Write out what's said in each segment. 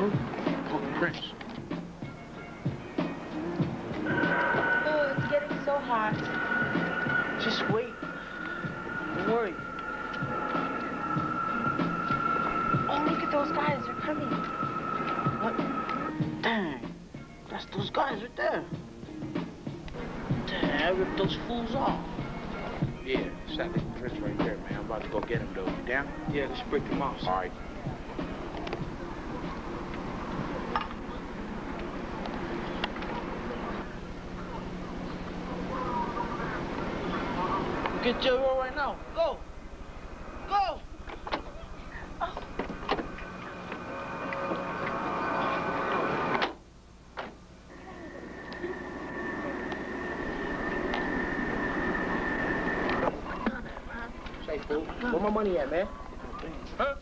Oh, Prince. Oh, it's getting so hot. Just wait. Don't worry. Oh, look at those guys. They're coming. What? Dang. That's those guys right there. Dang, I ripped those fools off. Yeah, exactly. Prince right there, man. I'm about to go get him, though. You down? Yeah, let's break them off. All right. Get your roll right now. Go. Go. Oh. Say, fool, where my money at, man? Huh?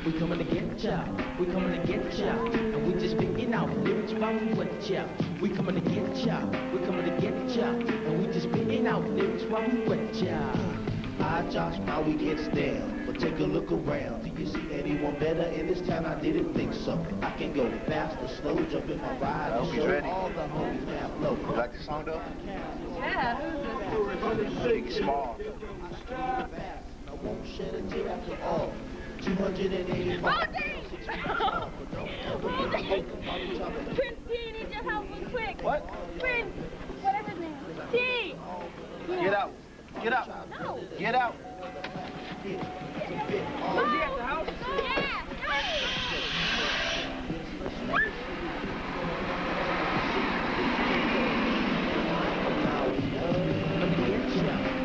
We coming to get ya, we coming to get ya, and we just picking out lyrics while we wet ya. We coming to get ya, we coming to get ya, and we just picking out lyrics while we wet ya. Hi Josh, now we get stale, but take a look around. Do you see anyone better in this town? I didn't think so. I can go fast or slow, jump in my ride, and show ready. all the homies have low. You like the song though? Yeah, who's this? Big Small. I won't shed a tear after all. 280 miles. Prince T needs your help real quick. What? Prince, whatever his name is. T. Get out. Get out. No. Get out. Was he at the house? Yeah.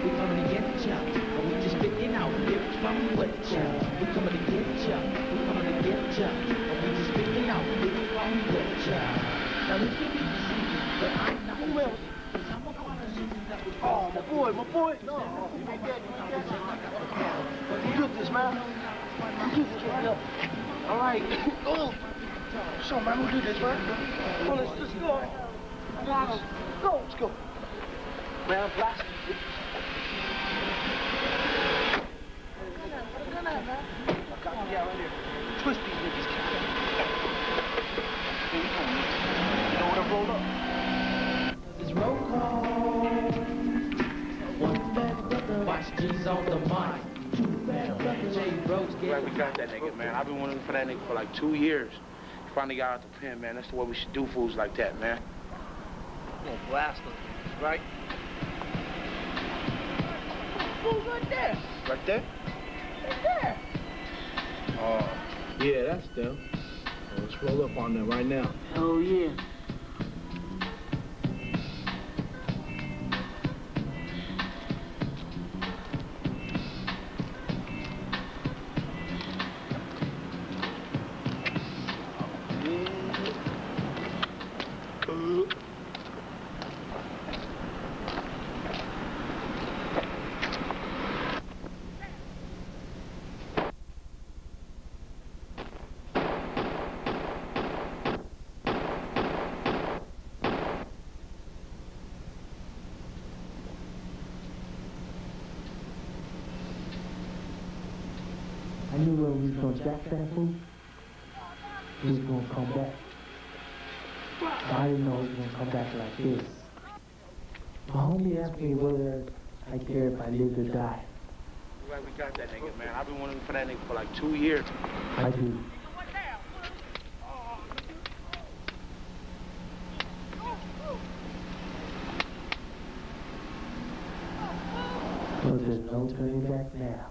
We coming to get ya, and we just picking out lyrics while we wet ya. We coming to get ya, we coming to get ya, and we just picking out lyrics while we wet ya. Now this could be easy, but I'm not well. I'm a part of something that was Oh, my boy, my boy. No, you ain't dead. You did this, man. You did this, man. All right. Oh. So, man, who did this, man? Well, let's go. Let's go. Man, I'm blasting. Twist these niggas. Here we go. You know what I rolled up? This roll call. One bad brother, watch G's on the mic. Two bad brothers, J Rose get. Glad we got that nigga, man. I've been waiting for that nigga for like 2 years. He finally got out the pen, man. That's the way we should do fools like that, man. I'm gonna blast them, right? Who's right there? Right there? Right there. Oh, yeah, that's them. Well, let's roll up on them right now. Oh, yeah. I knew when we was gonna jack that fool, he was gonna come back. But I didn't know he was gonna come back like this. My homie asked me whether I care if I lived or die. Glad we got that nigga, man. I've been waiting for that nigga for like 2 years. I do. So there's no turning back now.